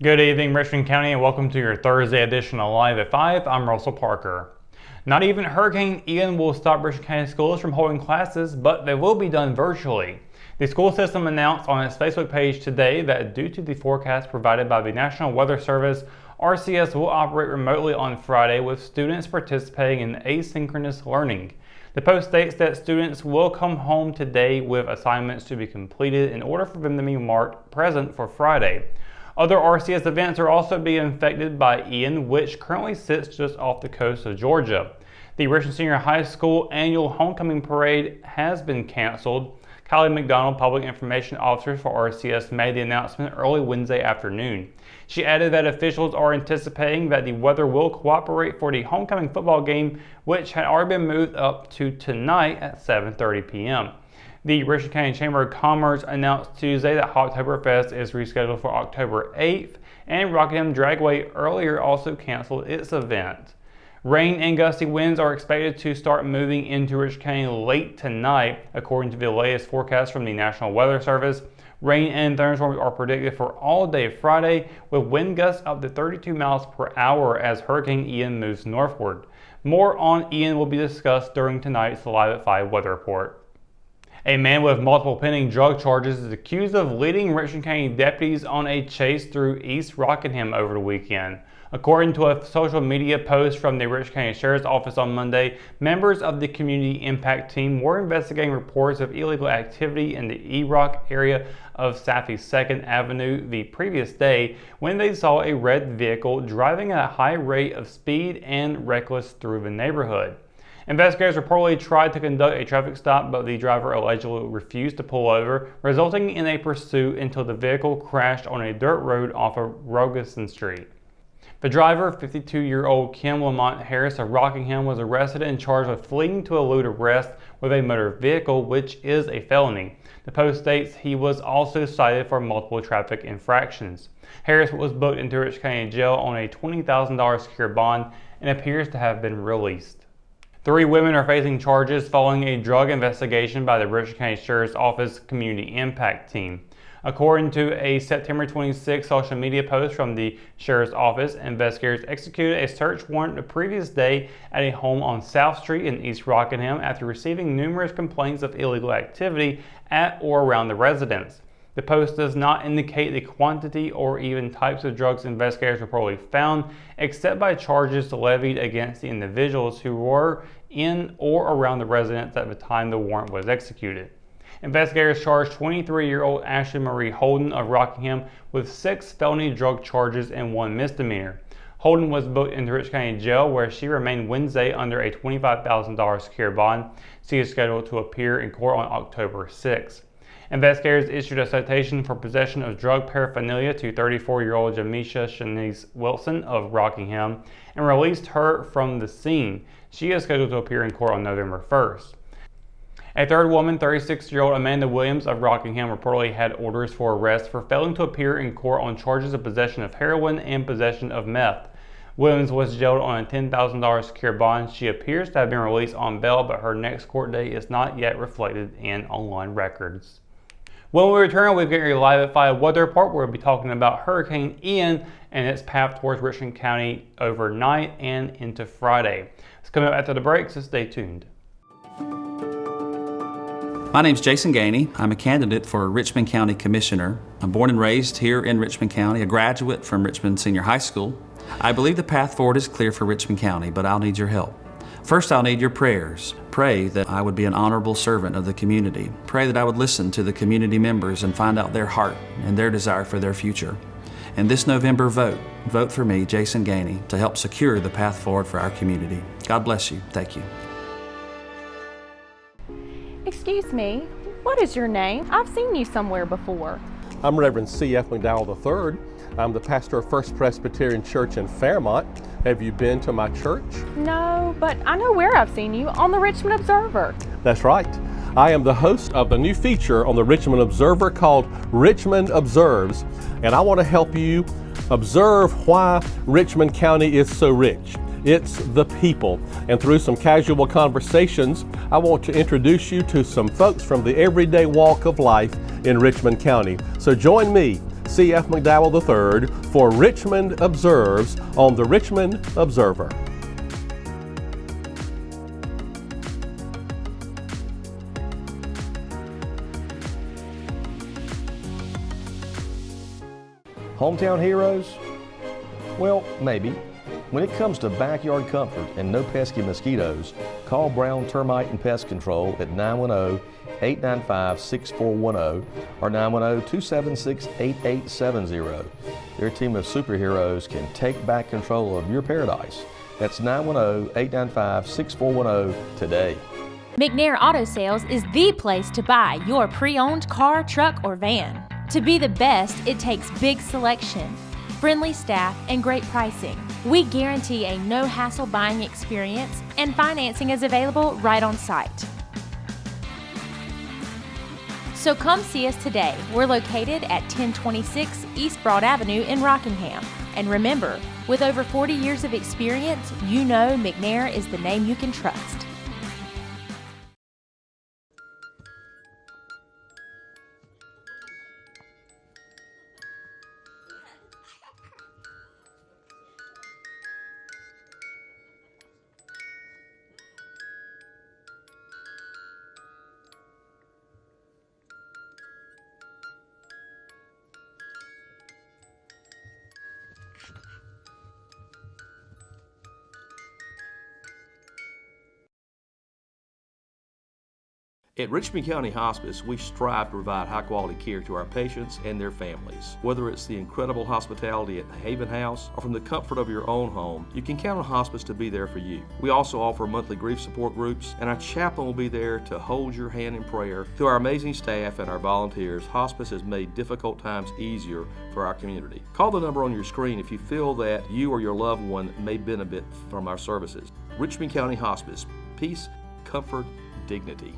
Good evening, Richmond County, and welcome to your Thursday edition of Live at 5. I'm Russell Parker. Not even Hurricane Ian will stop Richmond County schools from holding classes, but they will be done virtually. The school system announced on its Facebook page today that due to the forecast provided by the National Weather Service, RCS will operate remotely on Friday with students participating in asynchronous learning. The post states that students will come home today with assignments to be completed in order for them to be marked present for Friday. Other RCS events are also being affected by Ian, which currently sits just off the coast of Georgia. The Richmond Senior High School annual homecoming parade has been canceled. Kylie McDonald, Public Information Officer for RCS, made the announcement early Wednesday afternoon. She added that officials are anticipating that the weather will cooperate for the homecoming football game, which had already been moved up to tonight at 7:30 p.m. The Richmond County Chamber of Commerce announced Tuesday that Oktoberfest is rescheduled for October 8th, and Rockingham Dragway earlier also canceled its event. Rain and gusty winds are expected to start moving into Richmond County late tonight, according to the latest forecast from the National Weather Service. Rain and thunderstorms are predicted for all day Friday, with wind gusts up to 32 miles per hour as Hurricane Ian moves northward. More on Ian will be discussed during tonight's Live at 5 weather report. A man with multiple pending drug charges is accused of leading Richmond County deputies on a chase through East Rockingham over the weekend. According to a social media post from the Richmond County Sheriff's Office on Monday, members of the Community Impact Team were investigating reports of illegal activity in the E-Rock area of Southeast 2nd Avenue the previous day when they saw a red vehicle driving at a high rate of speed and reckless through the neighborhood. Investigators reportedly tried to conduct a traffic stop, but the driver allegedly refused to pull over, resulting in a pursuit until the vehicle crashed on a dirt road off of Rogerson Street. The driver, 52-year-old Kim Lamont Harris of Rockingham, was arrested and charged with fleeing to elude arrest with a motor vehicle, which is a felony. The post states he was also cited for multiple traffic infractions. Harris was booked into Richmond County Jail on a $20,000 secured bond and appears to have been released. 3 women are facing charges following a drug investigation by the Richmond County Sheriff's Office Community Impact Team. According to a September 26 social media post from the Sheriff's Office, investigators executed a search warrant the previous day at a home on South Street in East Rockingham after receiving numerous complaints of illegal activity at or around the residence. The post does not indicate the quantity or even types of drugs investigators reportedly found, except by charges levied against the individuals who were in or around the residence at the time the warrant was executed. Investigators charged 23-year-old Ashley Marie Holden of Rockingham with 6 felony drug charges and 1 misdemeanor. Holden was booked into Richmond County Jail, where she remained Wednesday under a $25,000 secured bond. She is scheduled to appear in court on October 6. Investigators issued a citation for possession of drug paraphernalia to 34-year-old Jamisha Shanice Wilson of Rockingham and released her from the scene. She is scheduled to appear in court on November 1st. A third woman, 36-year-old Amanda Williams of Rockingham, reportedly had orders for arrest for failing to appear in court on charges of possession of heroin and possession of meth. Williams was jailed on a $10,000 secured bond. She appears to have been released on bail, but her next court date is not yet reflected in online records. When we return, we've got your Live at 5 weather report where we'll be talking about Hurricane Ian and its path towards Richmond County overnight and into Friday. It's coming up after the break, so stay tuned. My name's Jason Gainey. I'm a candidate for Richmond County Commissioner. I'm born and raised here in Richmond County, a graduate from Richmond Senior High School. I believe the path forward is clear for Richmond County, but I'll need your help. First, I'll need your prayers. Pray that I would be an honorable servant of the community. Pray that I would listen to the community members and find out their heart and their desire for their future. And this November, vote for me, Jason Gainey, to help secure the path forward for our community. God bless you. Thank you. Excuse me, what is your name? I've seen you somewhere before. I'm Reverend C.F. McDowell III. I'm the pastor of First Presbyterian Church in Fairmont. Have you been to my church? No, but I know where I've seen you, on the Richmond Observer. That's right. I am the host of the new feature on the Richmond Observer called Richmond Observes, and I want to help you observe why Richmond County is so rich. It's the people. And through some casual conversations, I want to introduce you to some folks from the everyday walk of life in Richmond County. So join me C.F. McDowell III for Richmond Observes on the Richmond Observer. Hometown heroes? Well, maybe. When it comes to backyard comfort and no pesky mosquitoes, call Brown Termite and Pest Control at 910-895-6410 or 910-276-8870. Their team of superheroes can take back control of your paradise. That's 910-895-6410 today. McNair Auto Sales is the place to buy your pre-owned car, truck, or van. To be the best, it takes big selection, friendly staff, and great pricing. We guarantee a no-hassle buying experience, and financing is available right on site. So come see us today. We're located at 1026 East Broad Avenue in Rockingham. And remember, with over 40 years of experience, you know McNair is the name you can trust. At Richmond County Hospice, we strive to provide high-quality care to our patients and their families. Whether it's the incredible hospitality at the Haven House or from the comfort of your own home, you can count on hospice to be there for you. We also offer monthly grief support groups, and our chaplain will be there to hold your hand in prayer. Through our amazing staff and our volunteers, hospice has made difficult times easier for our community. Call the number on your screen if you feel that you or your loved one may benefit from our services. Richmond County Hospice. Peace, comfort, dignity.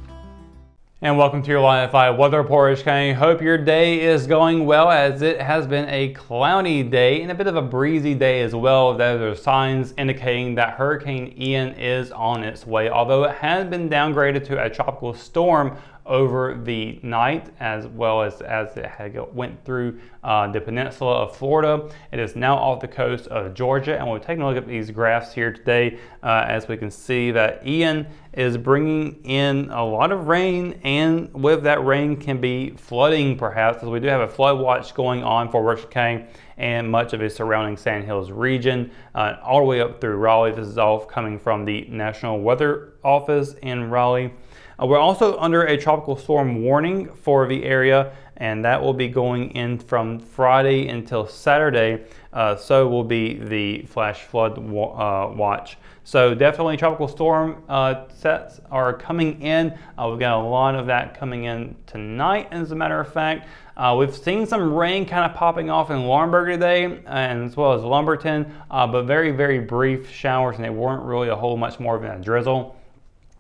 And welcome to your Line 5 weather report, Rich County. Hope your day is going well, as it has been a cloudy day and a bit of a breezy day as well. There are signs indicating that Hurricane Ian is on its way, although it has been downgraded to a tropical storm over the night, as well as it went through the peninsula of Florida. It is now off the coast of Georgia, and we're taking a look at these graphs here today as we can see that Ian is bringing in a lot of rain, and with that rain can be flooding perhaps, as we do have a flood watch going on for Richmond County and much of its surrounding Sand Hills region, all the way up through Raleigh. This is all coming from the National Weather Office in Raleigh. We're also under a tropical storm warning for the area, and that will be going in from Friday until Saturday. So will be the flash flood watch. So definitely tropical storm sets are coming in. We've got a lot of that coming in tonight, as a matter of fact. We've seen some rain kind of popping off in Laurinburg today, and as well as Lumberton, but very, very brief showers, and they weren't really a whole much more than a drizzle.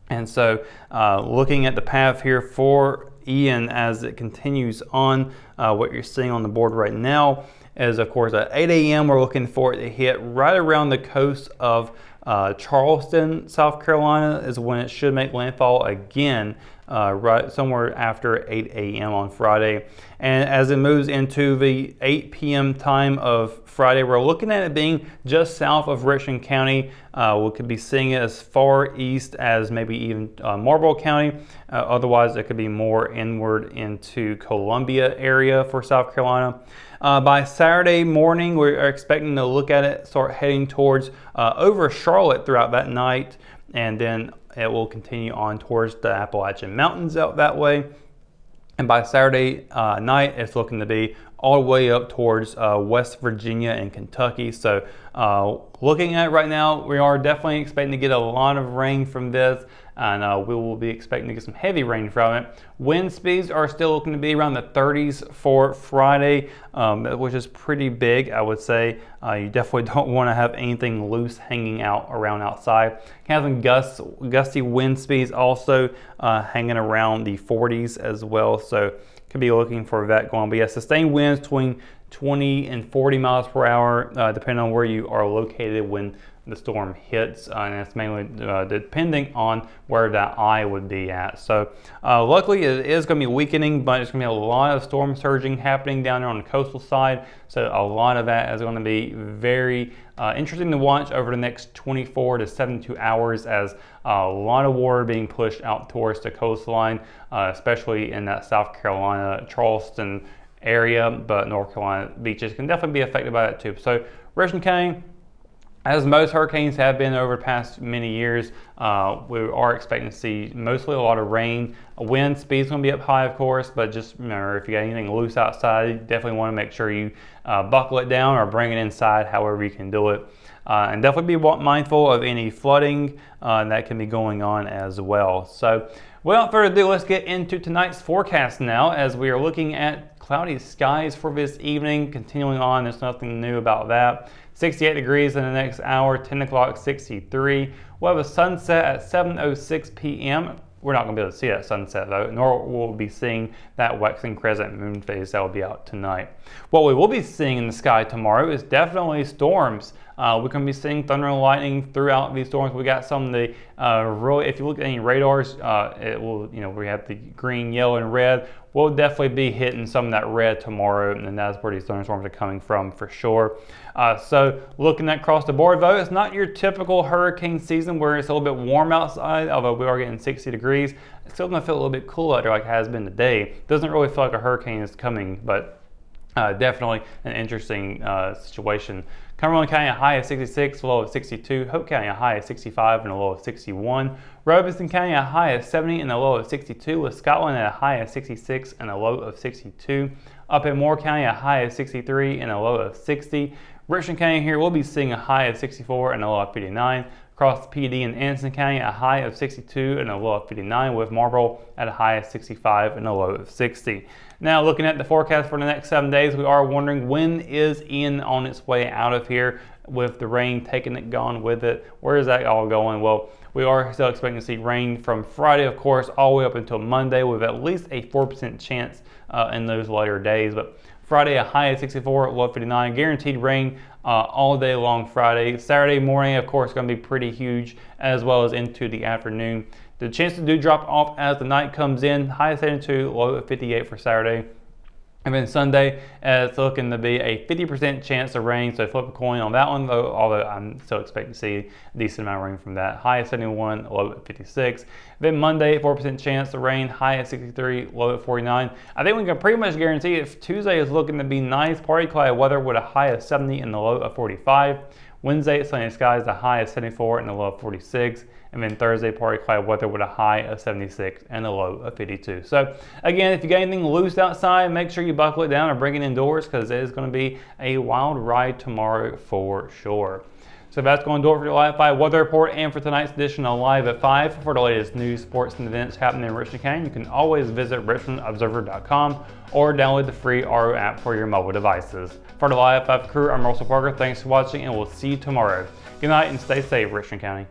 And so looking at the path here for Ian as it continues on, what you're seeing on the board right now is, of course, at 8 a.m. we're looking for it to hit right around the coast of Charleston, South Carolina is when it should make landfall again, right somewhere after 8 a.m. on Friday. And as it moves into the 8 p.m. time of Friday, we're looking at it being just south of Richmond County. We could be seeing it as far east as maybe even Marlboro County. Otherwise, it could be more inward into Columbia area for South Carolina. By Saturday morning, we're expecting to look at it start heading towards over Charlotte throughout that night, and then it will continue on towards the Appalachian Mountains out that way. And by Saturday night, it's looking to be all the way up towards West Virginia and Kentucky. So looking at it right now, we are definitely expecting to get a lot of rain from this, and we will be expecting to get some heavy rain from it. Wind speeds are still looking to be around the 30s for Friday, which is pretty big, I would say. You definitely don't want to have anything loose hanging out around outside. Having gusty wind speeds also hanging around the 40s as well. So could be looking for that going. But yeah, sustained winds between 20 and 40 miles per hour, depending on where you are located when the storm hits, and it's mainly depending on where that eye would be at. So luckily it is going to be weakening, but it's going to be a lot of storm surging happening down there on the coastal side. So a lot of that is going to be very interesting to watch over the next 24 to 72 hours, as a lot of water being pushed out towards the coastline, especially in that South Carolina, Charleston area, but North Carolina beaches can definitely be affected by that too. So Richland County, as most hurricanes have been over the past many years, we are expecting to see mostly a lot of rain. Wind speed's going to be up high, of course, but just remember, if you got anything loose outside, you definitely want to make sure you buckle it down or bring it inside, however you can do it. And definitely be mindful of any flooding that can be going on as well. So, without further ado, let's get into tonight's forecast now, as we are looking at cloudy skies for this evening. Continuing on, there's nothing new about that. 68 degrees in the next hour, 10 o'clock, 63. We'll have a sunset at 7:06 p.m. We're not going to be able to see that sunset though, nor will we be seeing that waxing crescent moon phase that will be out tonight. What we will be seeing in the sky tomorrow is definitely storms. We're going to be seeing thunder and lightning throughout these storms. We got some of the really, if you look at any radars, it will, we have the green, yellow, and red. We'll definitely be hitting some of that red tomorrow, and that's where these thunderstorms are coming from for sure. So looking across the board though, it's not your typical hurricane season where it's a little bit warm outside, although we are getting 60 degrees. It's still going to feel a little bit cool out there like it has been today. Doesn't really feel like a hurricane is coming, but definitely an interesting situation. Cumberland County a high of 66, a low of 62. Hope County a high of 65 and a low of 61. Robeson County a high of 70 and a low of 62, with Scotland at a high of 66 and a low of 62. Up in Moore County a high of 63 and a low of 60. Richland County here we'll be seeing a high of 64 and a low of 59. Across the PD in Anderson County, a high of 62 and a low of 59, with Marlboro at a high of 65 and a low of 60. Now, looking at the forecast for the next 7 days, we are wondering, when is Ian on its way out of here, with the rain taking it gone with it? Where is that all going? Well, we are still expecting to see rain from Friday, of course, all the way up until Monday, with at least a 4% chance in those later days. But Friday, a high of 64, low of 59, guaranteed rain all day long Friday. Saturday morning, of course, going to be pretty huge, as well as into the afternoon. The chances do drop off as the night comes in. High of 72, low of 58 for Saturday. And then Sunday, it's looking to be a 50% chance of rain, so flip a coin on that one, though, although I'm still expecting to see a decent amount of rain from that. High of 71, low of 56. Then Monday, 4% chance of rain, high of 63, low of 49. I think we can pretty much guarantee if Tuesday is looking to be nice, partly cloudy weather with a high of 70 and a low of 45. Wednesday, sunny skies, a high of 74 and a low of 46. And then Thursday, partly cloudy weather with a high of 76 and a low of 52. So again, if you got anything loose outside, make sure you buckle it down or bring it indoors, because it is going to be a wild ride tomorrow for sure. So that's going to do it for your Live at 5 weather report and for tonight's edition of Live at 5. For the latest news, sports, and events happening in Richland County, you can always visit richmondobserver.com or download the free RO app for your mobile devices. For the Live at 5 crew, I'm Russell Parker. Thanks for watching, and we'll see you tomorrow. Good night and stay safe, Richland County.